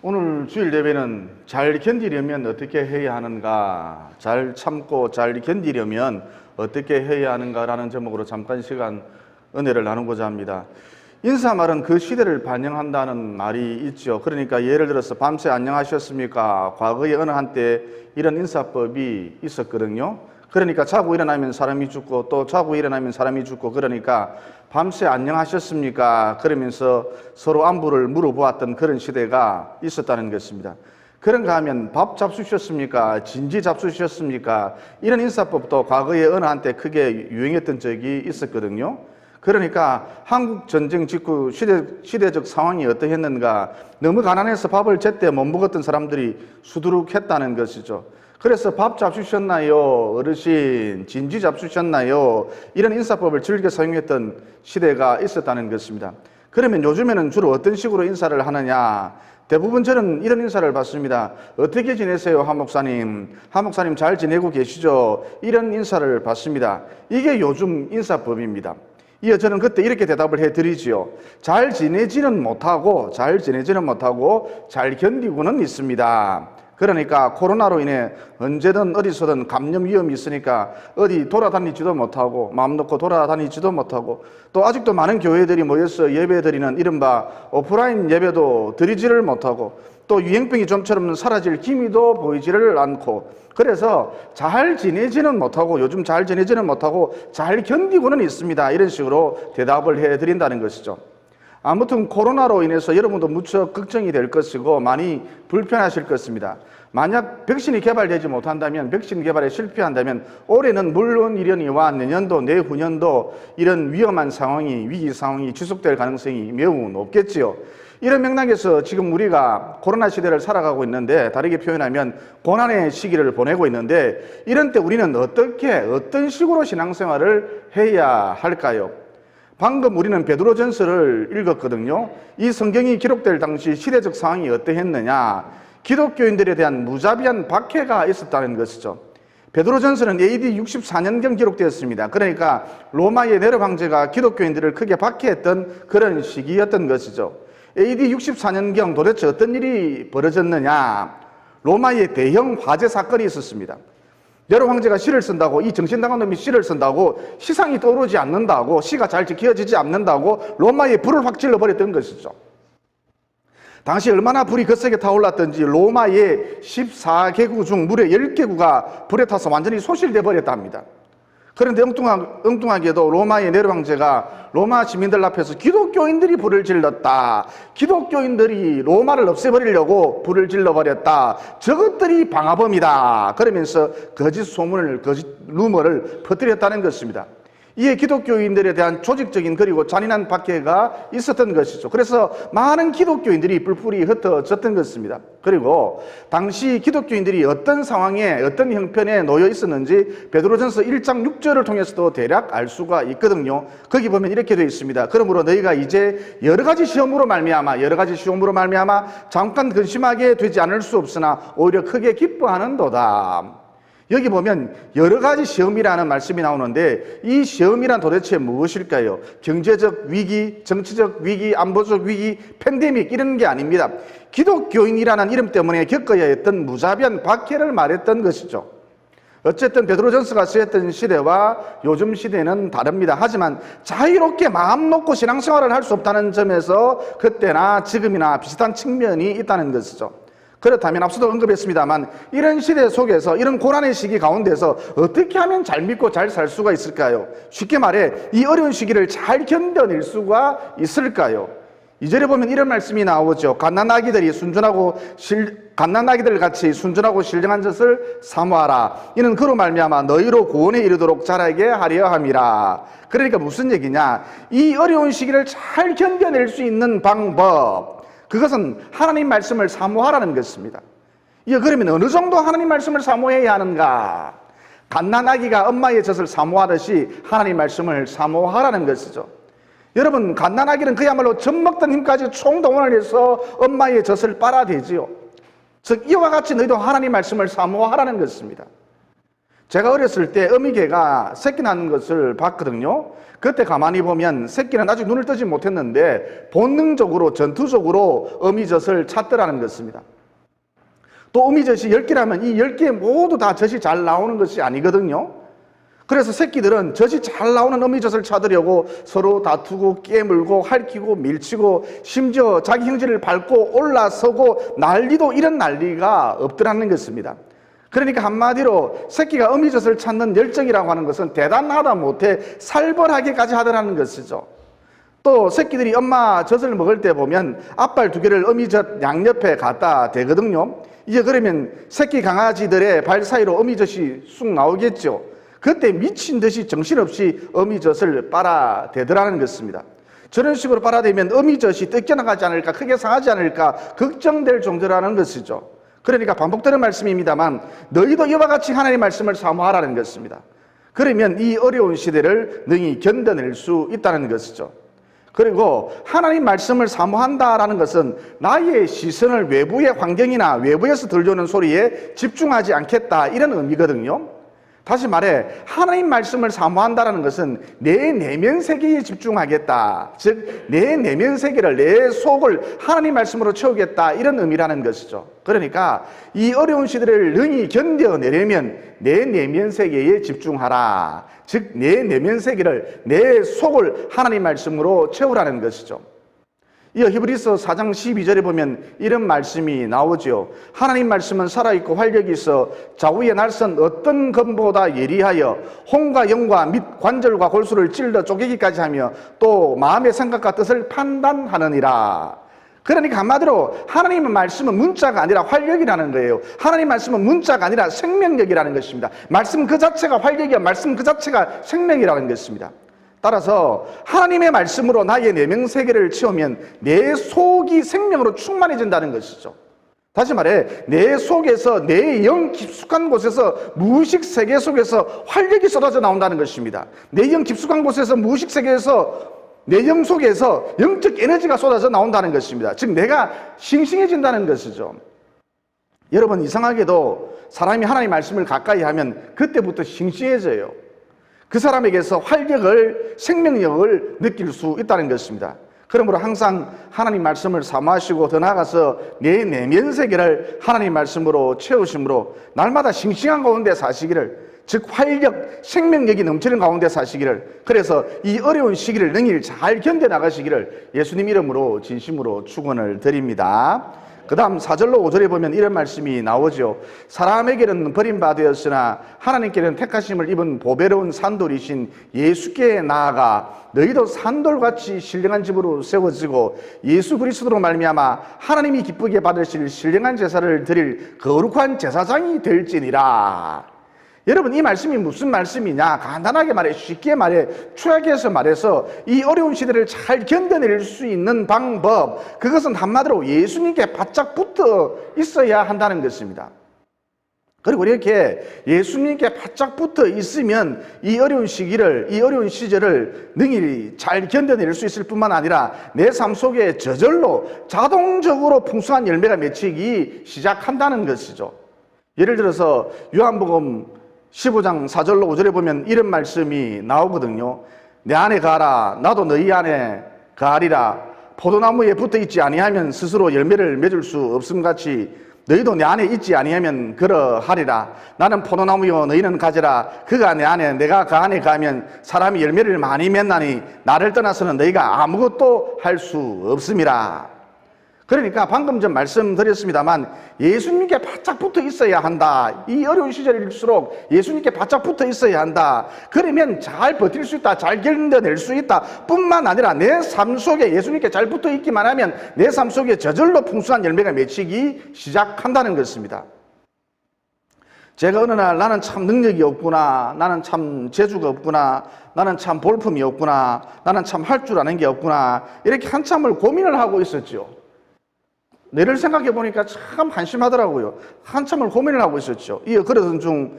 오늘 주일 예배는 잘 견디려면 어떻게 해야 하는가, 잘 참고 잘 견디려면 어떻게 해야 하는가라는 제목으로 잠깐 시간 은혜를 나누고자 합니다. 인사말은 그 시대를 반영한다는 말이 있죠. 그러니까 예를 들어서 밤새 안녕하셨습니까? 과거에 어느 한때 이런 인사법이 있었거든요. 그러니까 자고 일어나면 사람이 죽고 또 자고 일어나면 사람이 죽고, 그러니까 밤새 안녕하셨습니까? 그러면서 서로 안부를 물어보았던 그런 시대가 있었다는 것입니다. 그런가 하면 밥 잡수셨습니까? 진지 잡수셨습니까? 이런 인사법도 과거에 어느 한때 크게 유행했던 적이 있었거든요. 그러니까 한국 전쟁 직후 시대적 상황이 어떠했는가, 너무 가난해서 밥을 제때 못 먹었던 사람들이 수두룩했다는 것이죠. 그래서 밥 잡수셨나요? 어르신, 진지 잡수셨나요? 이런 인사법을 즐겨 사용했던 시대가 있었다는 것입니다. 그러면 요즘에는 주로 어떤 식으로 인사를 하느냐? 대부분 저는 이런 인사를 받습니다. 어떻게 지내세요, 하 목사님? 하 목사님 잘 지내고 계시죠? 이런 인사를 받습니다. 이게 요즘 인사법입니다. 이어 저는 그때 이렇게 대답을 해드리지요. 잘 지내지는 못하고 잘 견디고는 있습니다. 그러니까 코로나로 인해 언제든 어디서든 감염 위험이 있으니까 어디 돌아다니지도 못하고, 마음 놓고 돌아다니지도 못하고, 또 아직도 많은 교회들이 모여서 예배 드리는 이른바 오프라인 예배도 드리지를 못하고, 또 유행병이 좀처럼 사라질 기미도 보이지를 않고, 그래서 잘 지내지는 못하고, 요즘 잘 지내지는 못하고 잘 견디고는 있습니다. 이런 식으로 대답을 해드린다는 것이죠. 아무튼 코로나로 인해서 여러분도 무척 걱정이 될 것이고 많이 불편하실 것입니다. 만약 백신이 개발되지 못한다면, 백신 개발에 실패한다면 올해는 물론 이려니와 내년도, 내후년도 이런 위험한 상황이, 위기 상황이 지속될 가능성이 매우 높겠지요. 이런 맥락에서 지금 우리가 코로나 시대를 살아가고 있는데, 다르게 표현하면 고난의 시기를 보내고 있는데, 이런 때 우리는 어떤 식으로 신앙생활을 해야 할까요? 방금 우리는 베드로전서를 읽었거든요. 이 성경이 기록될 당시 시대적 상황이 어떠했느냐? 기독교인들에 대한 무자비한 박해가 있었다는 것이죠. 베드로전서는 AD 64년경 기록되었습니다. 그러니까 로마의 네로 황제가 기독교인들을 크게 박해했던 그런 시기였던 것이죠. AD 64년경 도대체 어떤 일이 벌어졌느냐? 로마의 대형 화재 사건이 있었습니다. 네로 황제가 시를 쓴다고, 이 정신나간 놈이 시를 쓴다고 시상이 떠오르지 않는다고, 시가 잘 지켜지지 않는다고 로마의 불을 확 질러버렸던 것이죠. 당시 얼마나 불이 거세게 타올랐던지 로마의 14개국 중 무려 10개국가 불에 타서 완전히 소실돼 버렸답니다. 그런데 엉뚱하게도 로마의 네로 황제가 로마 시민들 앞에서 기독교인들이 불을 질렀다, 기독교인들이 로마를 없애버리려고 불을 질러버렸다, 저것들이 방화범이다, 그러면서 거짓 소문을, 거짓 루머를 퍼뜨렸다는 것입니다. 이에 기독교인들에 대한 조직적인 그리고 잔인한 박해가 있었던 것이죠. 그래서 많은 기독교인들이 뿔뿔이 흩어졌던 것입니다. 그리고 당시 기독교인들이 어떤 상황에, 어떤 형편에 놓여 있었는지 베드로전서 1장 6절을 통해서도 대략 알 수가 있거든요. 거기 보면 이렇게 되어 있습니다. 그러므로 너희가 이제 여러 가지 시험으로 말미암아 잠깐 근심하게 되지 않을 수 없으나 오히려 크게 기뻐하는도다. 여기 보면 여러 가지 시험이라는 말씀이 나오는데, 이 시험이란 도대체 무엇일까요? 경제적 위기, 정치적 위기, 안보적 위기, 팬데믹 이런 게 아닙니다. 기독교인이라는 이름 때문에 겪어야 했던 무자비한 박해를 말했던 것이죠. 어쨌든 베드로전서가 쓰였던 시대와 요즘 시대는 다릅니다. 하지만 자유롭게 마음 놓고 신앙생활을 할 수 없다는 점에서 그때나 지금이나 비슷한 측면이 있다는 것이죠. 그렇다면 앞서도 언급했습니다만, 이런 시대 속에서, 이런 고난의 시기 가운데서 어떻게 하면 잘 믿고 잘 살 수가 있을까요? 쉽게 말해 이 어려운 시기를 잘 견뎌낼 수가 있을까요? 2절에 보면 이런 말씀이 나오죠. 갓난아기들 같이 순전하고 신령한 젖을 사모하라. 이는 그로 말미암아 너희로 구원에 이르도록 자라게 하려 함이라. 그러니까 무슨 얘기냐? 이 어려운 시기를 잘 견뎌낼 수 있는 방법, 그것은 하나님 말씀을 사모하라는 것입니다. 그러면 어느 정도 하나님 말씀을 사모해야 하는가? 갓난아기가 엄마의 젖을 사모하듯이 하나님 말씀을 사모하라는 것이죠. 여러분, 갓난아기는 그야말로 젖 먹던 힘까지 총동원을 해서 엄마의 젖을 빨아대지요. 즉 이와 같이 너희도 하나님 말씀을 사모하라는 것입니다. 제가 어렸을 때 어미개가 새끼 낳는 것을 봤거든요. 그때 가만히 보면 새끼는 아직 눈을 뜨지 못했는데 본능적으로 전투적으로 어미젖을 찾더라는 것입니다. 또 어미젖이 10개라면 이 10개 모두 다 젖이 잘 나오는 것이 아니거든요. 그래서 새끼들은 젖이 잘 나오는 어미젖을 찾으려고 서로 다투고 깨물고 핥히고 밀치고 심지어 자기 형제를 밟고 올라서고 난리도 이런 난리가 없더라는 것입니다. 그러니까 한마디로 새끼가 어미젖을 찾는 열정이라고 하는 것은 대단하다 못해 살벌하게까지 하더라는 것이죠. 또 새끼들이 엄마 젖을 먹을 때 보면 앞발 2개를 어미젖 양옆에 갖다 대거든요. 이제 그러면 새끼 강아지들의 발 사이로 어미젖이 쑥 나오겠죠. 그때 미친 듯이 정신없이 어미젖을 빨아대더라는 것입니다. 저런 식으로 빨아대면 어미젖이 뜯겨나가지 않을까, 크게 상하지 않을까 걱정될 정도라는 것이죠. 그러니까 반복되는 말씀입니다만 너희도 이와 같이 하나님의 말씀을 사모하라는 것입니다. 그러면 이 어려운 시대를 능히 견뎌낼 수 있다는 것이죠. 그리고 하나님 말씀을 사모한다라는 것은 나의 시선을 외부의 환경이나 외부에서 들려오는 소리에 집중하지 않겠다 이런 의미거든요. 다시 말해 하나님 말씀을 사모한다라는 것은 내 내면 세계에 집중하겠다. 즉 내 내면 세계를, 내 속을 하나님 말씀으로 채우겠다 이런 의미라는 것이죠. 그러니까 이 어려운 시대를 능히 견뎌내려면 내 내면 세계에 집중하라. 즉 내 내면 세계를, 내 속을 하나님 말씀으로 채우라는 것이죠. 이 히브리서 4장 12절에 보면 이런 말씀이 나오죠. 하나님 말씀은 살아있고 활력이 있어 좌우의 날선 어떤 검보다 예리하여 혼과 영과 및 관절과 골수를 찔러 쪼개기까지 하며 또 마음의 생각과 뜻을 판단하느니라. 그러니까 한마디로 하나님의 말씀은 문자가 아니라 활력이라는 거예요. 하나님 말씀은 문자가 아니라 생명력이라는 것입니다. 말씀 그 자체가 활력이야. 말씀 그 자체가 생명이라는 것입니다. 따라서 하나님의 말씀으로 나의 내면 세계를 채우면 내 속이 생명으로 충만해진다는 것이죠. 다시 말해 내 속에서, 내 영 깊숙한 곳에서, 무의식 세계 속에서 활력이 쏟아져 나온다는 것입니다. 내 영 깊숙한 곳에서, 무의식 세계에서, 내 영 속에서 영적 에너지가 쏟아져 나온다는 것입니다. 즉 내가 싱싱해진다는 것이죠. 여러분 이상하게도 사람이 하나님의 말씀을 가까이 하면 그때부터 싱싱해져요. 그 사람에게서 활력을, 생명력을 느낄 수 있다는 것입니다. 그러므로 항상 하나님 말씀을 사모하시고 더 나아가서 내 내면 세계를 하나님 말씀으로 채우심으로 날마다 싱싱한 가운데 사시기를, 즉 활력, 생명력이 넘치는 가운데 사시기를, 그래서 이 어려운 시기를 능히 잘 견뎌나가시기를 예수님 이름으로 진심으로 축원을 드립니다. 그 다음 4절로 5절에 보면 이런 말씀이 나오죠. 사람에게는 버림받았으나 하나님께는 택하심을 입은 보배로운 산돌이신 예수께 나아가 너희도 산돌같이 신령한 집으로 세워지고 예수 그리스도로 말미암아 하나님이 기쁘게 받으실 신령한 제사를 드릴 거룩한 제사장이 될지니라. 여러분 이 말씀이 무슨 말씀이냐? 간단하게 말해, 쉽게 말해, 추하게해서 말해서 이 어려운 시대를 잘 견뎌낼 수 있는 방법, 그것은 한마디로 예수님께 바짝 붙어 있어야 한다는 것입니다. 그리고 이렇게 예수님께 바짝 붙어 있으면 이 어려운 시기를, 이 어려운 시절을 능히 잘 견뎌낼 수 있을 뿐만 아니라 내 삶 속에 저절로 자동적으로 풍성한 열매가 맺히기 시작한다는 것이죠. 예를 들어서 요한복음 15장 4절로 5절에 보면 이런 말씀이 나오거든요. 내 안에 가라, 나도 너희 안에 가리라. 포도나무에 붙어 있지 아니하면 스스로 열매를 맺을 수 없음같이 너희도 내 안에 있지 아니하면 그러하리라. 나는 포도나무요 너희는 가지라. 그가 내 안에, 내가 그 안에 가면 사람이 열매를 많이 맺나니 나를 떠나서는 너희가 아무것도 할 수 없음이라. 그러니까 방금 전 말씀드렸습니다만 예수님께 바짝 붙어 있어야 한다. 이 어려운 시절일수록 예수님께 바짝 붙어 있어야 한다. 그러면 잘 버틸 수 있다, 잘 견뎌낼 수 있다 뿐만 아니라 내 삶 속에 예수님께 잘 붙어 있기만 하면 내 삶 속에 저절로 풍성한 열매가 맺히기 시작한다는 것입니다. 제가 어느 날 나는 참 능력이 없구나, 나는 참 재주가 없구나, 나는 참 볼품이 없구나, 나는 참 할 줄 아는 게 없구나, 이렇게 한참을 고민을 하고 있었죠. 내를 생각해 보니까 참 한심하더라고요. 한참을 고민을 하고 있었죠. 그러던 중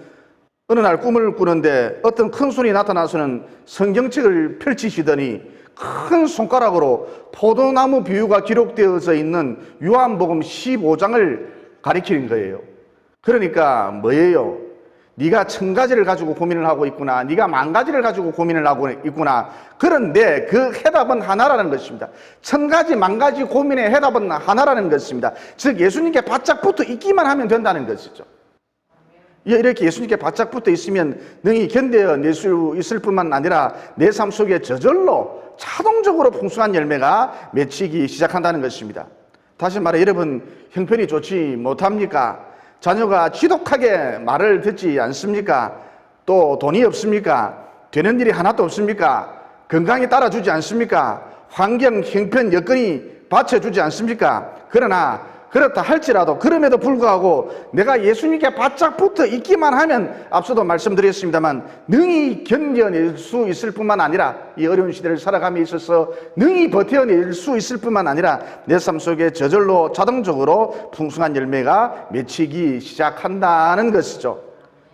어느 날 꿈을 꾸는데 어떤 큰 손이 나타나서는 성경책을 펼치시더니 큰 손가락으로 포도나무 비유가 기록되어져 있는 요한복음 15장을 가리키는 거예요. 그러니까 뭐예요? 네가 1000가지를 가지고 고민을 하고 있구나. 네가 10,000가지를 가지고 고민을 하고 있구나. 그런데 그 해답은 하나라는 것입니다. 1000가지, 10,000가지 고민의 해답은 하나라는 것입니다. 즉 예수님께 바짝 붙어 있기만 하면 된다는 것이죠. 이렇게 예수님께 바짝 붙어 있으면 능히 견뎌낼 수 있을 뿐만 아니라 내 삶 속에 저절로 자동적으로 풍성한 열매가 맺히기 시작한다는 것입니다. 다시 말해 여러분, 형편이 좋지 못합니까? 자녀가 지독하게 말을 듣지 않습니까? 또 돈이 없습니까? 되는 일이 하나도 없습니까? 건강이 따라주지 않습니까? 환경, 형편, 여건이 받쳐주지 않습니까? 그러나 그렇다 할지라도 그럼에도 불구하고 내가 예수님께 바짝 붙어 있기만 하면 앞서도 말씀드렸습니다만 능히 견뎌낼 수 있을 뿐만 아니라 이 어려운 시대를 살아감에 있어서 능히 버텨낼 수 있을 뿐만 아니라 내 삶 속에 저절로 자동적으로 풍성한 열매가 맺히기 시작한다는 것이죠.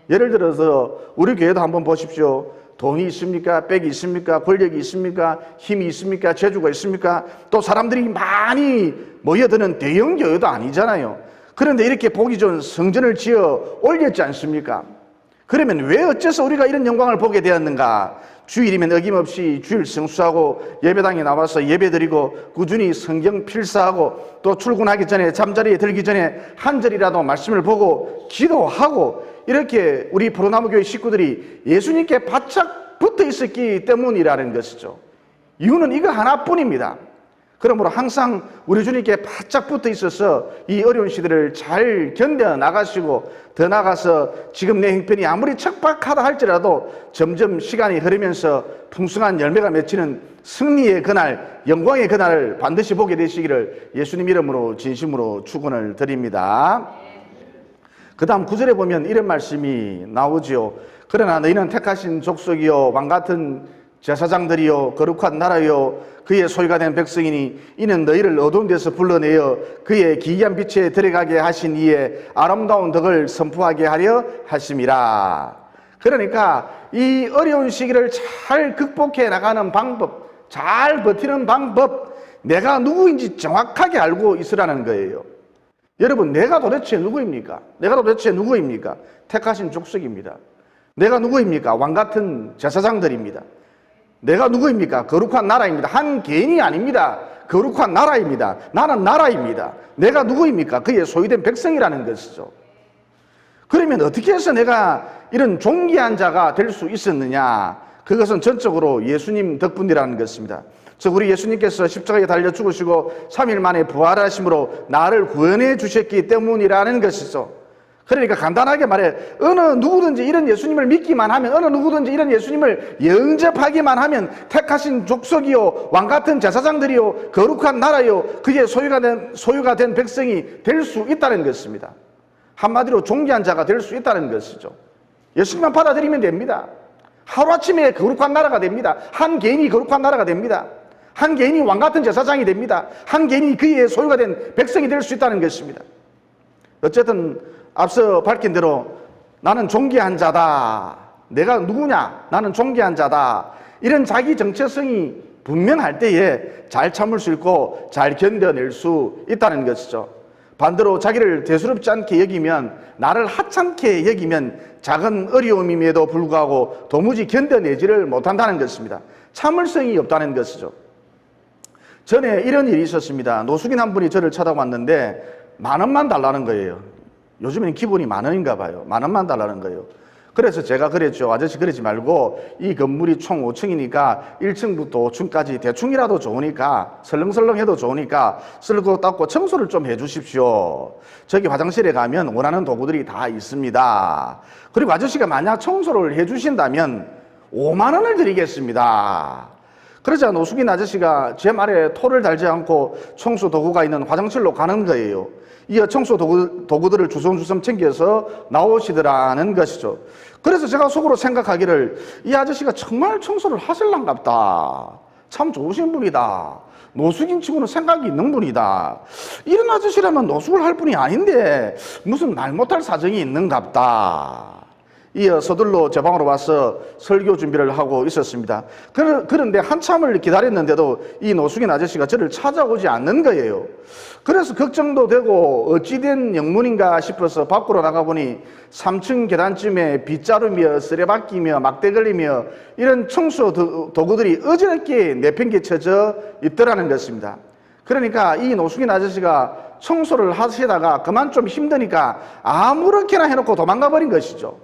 예를 들어서 우리 교회도 한번 보십시오. 돈이 있습니까? 빽이 있습니까? 권력이 있습니까? 힘이 있습니까? 재주가 있습니까? 또 사람들이 많이 모여드는 대형 교회도 아니잖아요. 그런데 이렇게 보기 좋은 성전을 지어 올렸지 않습니까? 그러면 왜 어째서 우리가 이런 영광을 보게 되었는가? 주일이면 어김없이 주일 성수하고 예배당에 나와서 예배드리고 꾸준히 성경 필사하고 또 출근하기 전에 잠자리에 들기 전에 한 절이라도 말씀을 보고 기도하고 이렇게 우리 포로나무교회 식구들이 예수님께 바짝 붙어 있었기 때문이라는 것이죠. 이유는 이거 하나뿐입니다. 그러므로 항상 우리 주님께 바짝 붙어 있어서 이 어려운 시대를 잘 견뎌 나가시고 더 나아가서 지금 내 형편이 아무리 척박하다 할지라도 점점 시간이 흐르면서 풍성한 열매가 맺히는 승리의 그날, 영광의 그날을 반드시 보게 되시기를 예수님 이름으로 진심으로 축원을 드립니다. 그 다음 9절에 보면 이런 말씀이 나오지요. 그러나 너희는 택하신 족속이요 왕같은 제사장들이요 거룩한 나라요 그의 소유가 된 백성이니 이는 너희를 어두운 데서 불러내어 그의 기이한 빛에 들어가게 하신 이의 아름다운 덕을 선포하게 하려 하심이라. 그러니까 이 어려운 시기를 잘 극복해 나가는 방법, 잘 버티는 방법, 내가 누구인지 정확하게 알고 있으라는 거예요. 여러분, 내가 도대체 누구입니까? 내가 도대체 누구입니까? 택하신 족속입니다. 내가 누구입니까? 왕같은 제사장들입니다. 내가 누구입니까? 거룩한 나라입니다. 한 개인이 아닙니다. 거룩한 나라입니다. 나는 나라입니다. 내가 누구입니까? 그의 소유된 백성이라는 것이죠. 그러면 어떻게 해서 내가 이런 존귀한 자가 될 수 있었느냐? 그것은 전적으로 예수님 덕분이라는 것입니다. 즉 우리 예수님께서 십자가에 달려 죽으시고 3일 만에 부활하심으로 나를 구원해 주셨기 때문이라는 것이죠. 그러니까 간단하게 말해 어느 누구든지 이런 예수님을 믿기만 하면, 어느 누구든지 이런 예수님을 영접하기만 하면 택하신 족속이요 왕같은 제사장들이요 거룩한 나라요 그의 소유가 된 백성이 될 수 있다는 것입니다. 한마디로 존귀한 자가 될 수 있다는 것이죠. 예수님만 받아들이면 됩니다. 하루아침에 거룩한 나라가 됩니다. 한 개인이 거룩한 나라가 됩니다. 한 개인이 왕같은 제사장이 됩니다. 한 개인이 그의 소유가 된 백성이 될 수 있다는 것입니다. 어쨌든 앞서 밝힌 대로 나는 존귀한 자다. 내가 누구냐? 나는 존귀한 자다. 이런 자기 정체성이 분명할 때에 잘 참을 수 있고 잘 견뎌낼 수 있다는 것이죠. 반대로 자기를 대수롭지 않게 여기면, 나를 하찮게 여기면 작은 어려움임에도 불구하고 도무지 견뎌내지를 못한다는 것입니다. 참을성이 없다는 것이죠. 전에 이런 일이 있었습니다. 노숙인 한 분이 저를 쳐다봤는데 10,000원만 달라는 거예요. 요즘에는 기본이 10,000원인가 봐요. 10,000원만 달라는 거예요. 그래서 제가 그랬죠. 아저씨 그러지 말고 이 건물이 총 5층이니까 1층부터 5층까지 대충이라도 좋으니까, 설렁설렁해도 좋으니까 쓸고 닦고 청소를 좀 해주십시오. 저기 화장실에 가면 원하는 도구들이 다 있습니다. 그리고 아저씨가 만약 청소를 해주신다면 50,000원을 드리겠습니다. 그러자 노숙인 아저씨가 제 말에 토를 달지 않고 청소 도구가 있는 화장실로 가는 거예요. 이어 청소 도구들을 주섬주섬 챙겨서 나오시더라는 것이죠. 그래서 제가 속으로 생각하기를, 이 아저씨가 정말 청소를 하실랑갑다. 참 좋으신 분이다. 노숙인 치고는 생각이 있는 분이다. 이런 아저씨라면 노숙을 할 분이 아닌데 무슨 말 못할 사정이 있는갑다. 이어 서둘러 제 방으로 와서 설교 준비를 하고 있었습니다. 그런데 한참을 기다렸는데도 이 노숙인 아저씨가 저를 찾아오지 않는 거예요. 그래서 걱정도 되고 어찌된 영문인가 싶어서 밖으로 나가보니 3층 계단쯤에 빗자루며 쓰레받기며 막대 걸리며 이런 청소 도구들이 어지럽게 내팽개쳐져 있더라는 것입니다. 그러니까 이 노숙인 아저씨가 청소를 하시다가 그만 좀 힘드니까 아무렇게나 해놓고 도망가 버린 것이죠.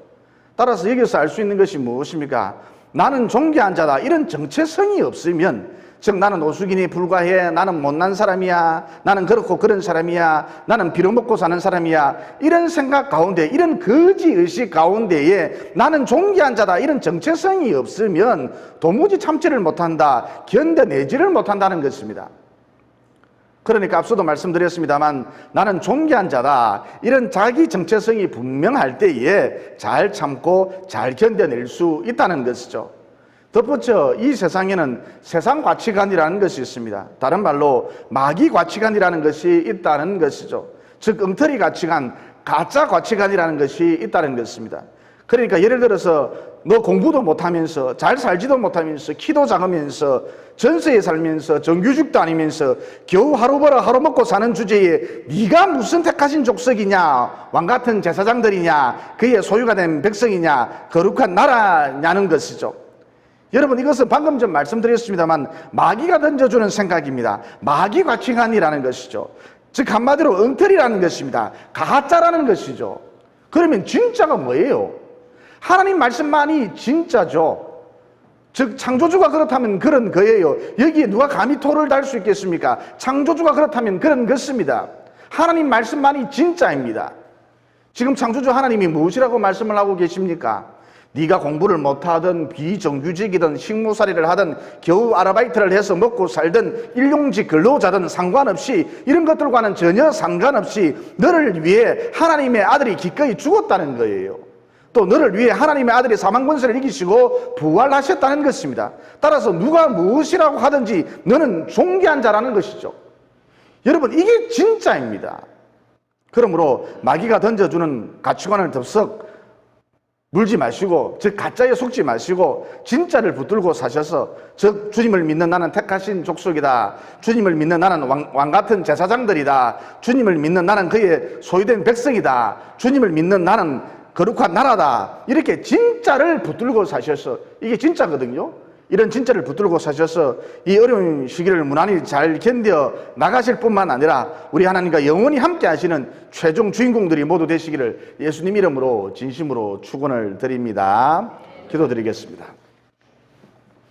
따라서 여기서 알 수 있는 것이 무엇입니까? 나는 존귀한 자다, 이런 정체성이 없으면, 즉 나는 노숙인이 불과해, 나는 못난 사람이야, 나는 그렇고 그런 사람이야, 나는 빌어먹고 사는 사람이야, 이런 생각 가운데, 이런 거지의식 가운데에 나는 존귀한 자다, 이런 정체성이 없으면 도무지 참지를 못한다, 견뎌내지를 못한다는 것입니다. 그러니까 앞서도 말씀드렸습니다만 나는 존귀한 자다, 이런 자기 정체성이 분명할 때에 잘 참고 잘 견뎌낼 수 있다는 것이죠. 덧붙여 이 세상에는 세상 가치관이라는 것이 있습니다. 다른 말로 마귀 가치관이라는 것이 있다는 것이죠. 즉 엉터리 가치관, 가짜 가치관이라는 것이 있다는 것입니다. 그러니까 예를 들어서 너 공부도 못하면서 잘 살지도 못하면서 키도 작으면서 전세에 살면서 정규직도 아니면서 겨우 하루 벌어 하루 먹고 사는 주제에 네가 무슨 택하신 족속이냐, 왕같은 제사장들이냐, 그의 소유가 된 백성이냐, 거룩한 나라냐는 것이죠. 여러분, 이것은 방금 전 말씀드렸습니다만 마귀가 던져주는 생각입니다. 마귀 가치관이라는 것이죠. 즉 한마디로 엉터리라는 것입니다. 가짜라는 것이죠. 그러면 진짜가 뭐예요? 하나님 말씀만이 진짜죠. 즉 창조주가 그렇다면 그런 거예요. 여기에 누가 감히 토를 달 수 있겠습니까? 창조주가 그렇다면 그런 것입니다. 하나님 말씀만이 진짜입니다. 지금 창조주 하나님이 무엇이라고 말씀을 하고 계십니까? 네가 공부를 못하든 비정규직이든 식무살이를 하든 겨우 아르바이트를 해서 먹고 살든 일용직 근로자든 상관없이, 이런 것들과는 전혀 상관없이 너를 위해 하나님의 아들이 기꺼이 죽었다는 거예요. 또 너를 위해 하나님의 아들이 사망 권세를 이기시고 부활하셨다는 것입니다. 따라서 누가 무엇이라고 하든지 너는 존귀한 자라는 것이죠. 여러분, 이게 진짜입니다. 그러므로 마귀가 던져주는 가치관을 덥석 물지 마시고, 즉 가짜에 속지 마시고 진짜를 붙들고 사셔서, 즉 주님을 믿는 나는 택하신 족속이다, 주님을 믿는 나는 왕같은 제사장들이다, 주님을 믿는 나는 그의 소유된 백성이다, 주님을 믿는 나는 거룩한 나라다, 이렇게 진짜를 붙들고 사셔서, 이게 진짜거든요. 이런 진짜를 붙들고 사셔서 이 어려운 시기를 무난히 잘 견뎌 나가실 뿐만 아니라 우리 하나님과 영원히 함께 하시는 최종 주인공들이 모두 되시기를 예수님 이름으로 진심으로 축원을 드립니다. 기도드리겠습니다.